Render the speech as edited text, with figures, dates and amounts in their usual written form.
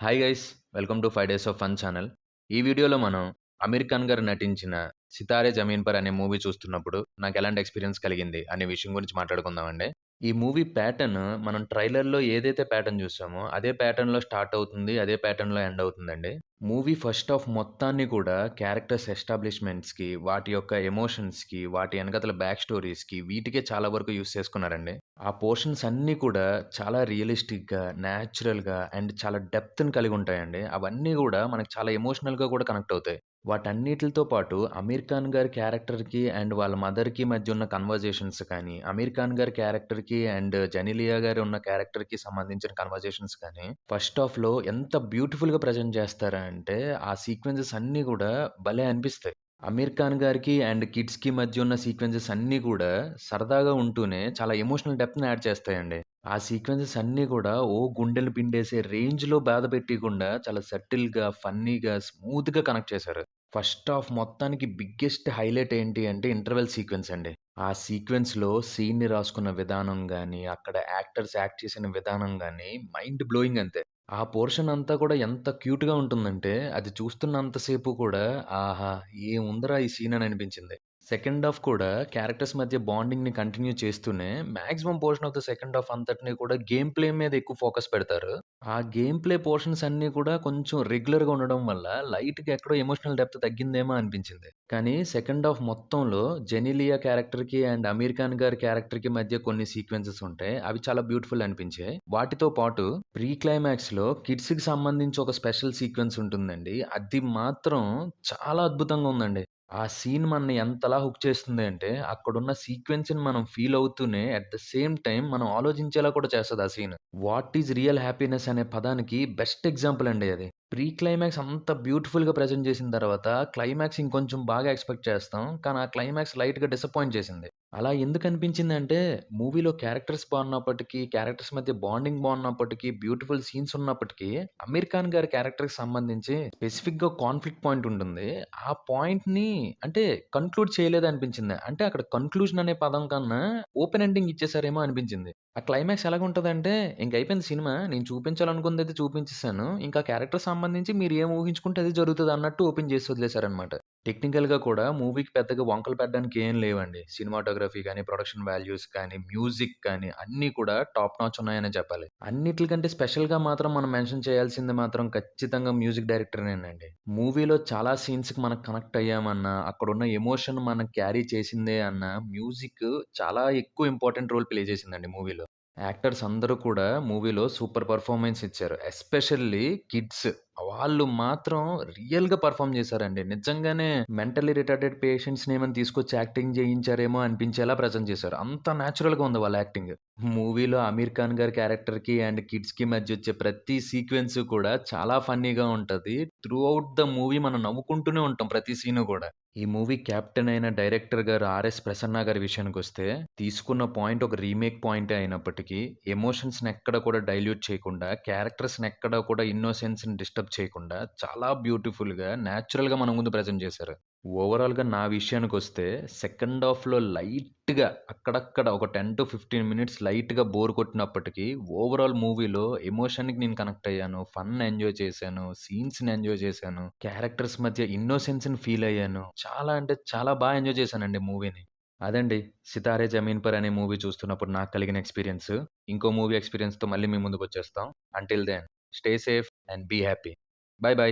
Hi guys welcome to 5 days of fun channel. ఈ వీడియోలో మనం అమీర్ ఖాన్ గారు నటించిన 'సితారే జమీన్ పర్' అనే మూవీ చూస్తున్నప్పుడు నాకు ఎలాంటి ఎక్స్‌పీరియన్స్ కలిగింది అనే విషయం గురించి మాట్లాడుకుందామండి. ఈ మూవీ ప్యాటర్న్ మనం ట్రైలర్‌లో ఏదైతే ప్యాటర్న్ చూసామో అదే ప్యాటర్న్‌లో స్టార్ట్ అవుతుంది. అదే ప్యాటర్న్‌లో ఎండ్ అవుతుందండి. మూవీ ఫస్ట్ హాఫ్ మొత్తాన్ని కూడా క్యారెక్టర్స్ ఎస్టాబ్లిష్‌మెంట్స్‌కి, వాటి యొక్క ఎమోషన్స్‌కి, వాటి ఎనకాతల బ్యాక్ స్టోరీస్‌కి వీటికే చాలా వరకు యూజ్ చేసుకున్నారండి. ఆ పోర్షన్స్ అన్నీ కూడా చాలా రియలిస్టిక్‌గా, న్యాచురల్‌గా అండ్ చాలా డెప్త్‌ని కలిగి ఉంటాయండి. అవన్నీ గూడా మనకు చాలా ఎమోషనల్‌గా కూడా కనెక్ట్ అవుతాయి. వాటన్నిటిలతో పాటు 'అమీర్ ఖాన్' గారి క్యారెక్టర్‌కి అండ్ వాళ్ళ మదర్‌కి మధ్య ఉన్న కన్వర్జేషన్స్ కానీ, 'అమీర్ ఖాన్' గారి క్యారెక్టర్‌కి అండ్ 'జెనీలియా' గారి ఉన్న క్యారెక్టర్‌కి సంబంధించిన కన్వర్జేషన్స్ కానీ, ఫస్ట్ హాఫ్‌లో ఎంత బ్యూటిఫుల్‌గా ప్రెజెంట్ చేస్తారంటే, ఆ సీక్వెన్సెస్ అన్నీ గూడా భలే అనిపిస్తాయి. 'అమీర్ ఖాన్' గారికి అండ్ కిడ్స్‌కి మధ్య ఉన్న సీక్వెన్సెస్ అన్నీ గూడా సరదాగా ఉంటూనే చాలా ఎమోషనల్ డెప్త్‌ని యాడ్ చేస్తాయండి. ఆ సీక్వెన్సెస్ అన్నీ గూడా గుండెలు పిండేసే రేంజ్‌లో బాధ పెట్టీకుండా చాలా సటిల్‌గా, ఫన్నీగా, స్మూత్‌గా కనెక్ట్ చేశారు. ఫస్ట్ హాఫ్ మొత్తానికి బిగ్గెస్ట్ హైలైట్ ఏంటి అంటే ఇంటర్వెల్ సీక్వెన్స్ అండి. ఆ సీక్వెన్స్‌లో సీన్‌ని రాసుకున్న విధానం గాని, అక్కడ యాక్టర్స్ యాక్ట్ చేసిన విధానం గాని మైండ్ బ్లోయింగ్ అంతే. ఆ పోర్షన్ అంతా కూడా ఎంత క్యూట్‌గా ఉంటుందంటే, అది చూస్తున్నంత సేపు కూడా ఆహా! ఏముందిరా ఈ సీన్ అని అనిపించింది. సెకండ్ హాఫ్ కూడా క్యారెక్టర్స్ మధ్య బాండింగ్‌ని కంటిన్యూ చేస్తూనే maximum portion of the second half అంతటిని కూడా గేమ్ ప్లే మీద ఎక్కువ ఫోకస్ పెడతారు. ఆ గేమ్ ప్లే పోర్షన్స్ అన్నీ కూడా కొంచెం రెగ్యులర్‌గా ఉండడం వల్ల లైట్‌గా ఎక్కడో ఎమోషనల్ డెప్త్ తగ్గిందేమో అనిపించింది. కానీ సెకండ్ హాఫ్ మొత్తంలో జెనీలియా క్యారెక్టర్‌కి అండ్ అమీర్ ఖాన్ గారి క్యారెక్టర్‌కి మధ్య కొన్ని సీక్వెన్సెస్ ఉంటాయి. అవి చాలా బ్యూటిఫుల్ అనిపించాయి. వాటితో పాటు ప్రీ క్లైమాక్స్‌లో కిడ్స్‌కి సంబంధించి ఒక స్పెషల్ సీక్వెన్స్ ఉంటుందండి. అది మాత్రం చాలా అద్భుతంగా ఉందండి. ఆ సీన్ మనని ఎంతలా హుక్ చేస్తుంది అంటే, అక్కడున్న సీక్వెన్స్‌ని మనం ఫీల్ అవుతూనే అట్ ద సేమ్ టైమ్ మనం ఆలోచించేలా కూడా చేస్తది ఆ scene. What is real happiness అనే పదానికి బెస్ట్ ఎగ్జాంపుల్ అండి అది. ప్రీ క్లైమాక్స్ అంత బ్యూటిఫుల్‌గా ప్రెజెంట్ చేసిన తర్వాత, క్లైమాక్స్ ఇంకొంచెం బాగా ఎక్స్‌పెక్ట్ చేస్తాం. కానీ ఆ క్లైమాక్స్ లైట్‌గా డిసప్పాయింట్ చేసింది. అలా ఎందుకనిపించిందంటే, మూవీలో క్యారెక్టర్స్ బాగున్నప్పటికీ, క్యారెక్టర్స్ మధ్య బాండింగ్ బాగున్నప్పటికీ, బ్యూటిఫుల్ సీన్స్ ఉన్నప్పటికీ, అమీర్ ఖాన్ గారి క్యారెక్టర్‌కి సంబంధించి స్పెసిఫిక్‌గా కాన్‌ఫ్లిక్ట్ పాయింట్ ఉంటుంది. ఆ పాయింట్‌ని అంటే కన్క్లూడ్ చేయలేదనిపించింది. అంటే అక్కడ కన్క్లూజన్ అనే పదం కన్నా ఓపెన్ ఎండింగ్ ఇచ్చేసారేమో అనిపించింది. ఆ క్లైమాక్స్ ఎలాగుంటదంటే, ఇంకయిపోయింది సినిమా. నేను చూపించాలనుకున్నదైతే చూపించేసాను. ఇంకా క్యారెక్టర్ సంబంధించి మీరు ఏం ఊహించుకుంటే అదే జరుగుతదన్నట్టు ఓపెన్ చేసి వదిలేసారనమాట. టెక్నికల్‌గా కూడా మూవీకి పెద్దగా వంకలు పెట్టడానికి ఏం లేవండి. సినిమాటోగ్రఫీ గాని, ప్రొడక్షన్ వాల్యూస్ కానీ, మ్యూజిక్ కానీ అన్నీ కూడా టాప్ నాచ్ ఉన్నాయనే చెప్పాలి. అన్నిట్లికంటే స్పెషల్‌గా మాత్రం మనం మెన్షన్ చేయాల్సింది మాత్రం ఖచ్చితంగా మ్యూజిక్ డైరెక్టరేనండి. మూవీలో చాలా సీన్స్‌కి మనం కనెక్ట్ అయ్యామన్నా, అక్కడున్న ఎమోషన్ మనం క్యారీ చేసిందే అన్నా, మ్యూజిక్ చాలా ఎక్కువ ఇంపార్టెంట్ రోల్ ప్లే చేసిందండి మూవీలో. యాక్టర్స్ అందరూ కూడా మూవీలో సూపర్ పెర్ఫార్మన్స్ ఇచ్చారు. Especially kids. వాళ్ళు మాత్రం రియల్‌గా పెర్ఫార్మ్ చేశారండి. నిజంగానే మెంటల్లీ రిటార్డెడ్ పేషెంట్స్‌ని ఏమైనా తీసుకొచ్చి యాక్టింగ్ చేయించారేమో అనిపించేలా ప్రెజెంట్ చేశారు. అంత నేచురల్‌గా ఉంది వాళ్ళ యాక్టింగ్. మూవీలో అమీర్ ఖాన్ గారి క్యారెక్టర్‌కి అండ్ కిడ్స్‌కి మధ్య వచ్చే ప్రతి సీక్వెన్స్ కూడా చాలా ఫన్నీగా ఉంటది. త్రూ ఔట్ ద మూవీ మనం నవ్వుకుంటూనే ఉంటాం ప్రతి సీను కూడా. ఈ మూవీ కెప్టెన్ అయిన డైరెక్టర్ గారు 'ఆర్ఎస్ ప్రసన్న' గారి విషయానికొస్తే, తీసుకున్న పాయింట్ ఒక రీమేక్ పాయింటే అయినప్పటికీ, ఎమోషన్స్‌ని ఎక్కడ కూడా డైల్యూట్ చేయకుండా, క్యారెక్టర్స్‌ని ఎక్కడ కూడా ఇన్నోసెన్స్‌ని డిస్టర్బ్ చేయకుండా, చాలా బ్యూటిఫుల్‌గా, నేచురల్‌గా మన ముందు ప్రెజెంట్ చేశారు. ఓవరాల్‌గా నా విషయానికొస్తే, సెకండ్ హాఫ్‌లో లైట్‌గా అక్కడక్కడ ఒక 10-15 మినిట్స్ లైట్‌గా బోర్ కొట్టినప్పటికీ, ఓవరాల్ మూవీలో ఎమోషన్‌కి నేను కనెక్ట్ అయ్యాను. ఫన్ ఎంజాయ్ చేశాను. సీన్స్‌ని ఎంజాయ్ చేశాను. క్యారెక్టర్స్ మధ్య ఇన్నోసెన్స్‌ని ఫీల్ అయ్యాను. చాలా అంటే చాలా ఎంజాయ్ చేశానండి మూవీని. అదండి 'సితారే జమీన్ పర్' అనే మూవీ చూస్తున్నప్పుడు నాకు కలిగిన ఎక్స్‌పీరియన్స్. ఇంకో మూవీ ఎక్స్‌పీరియన్స్‌తో మళ్ళీ మీ ముందుకొచ్చేస్తాం. Until then stay safe and be happy. Bye by.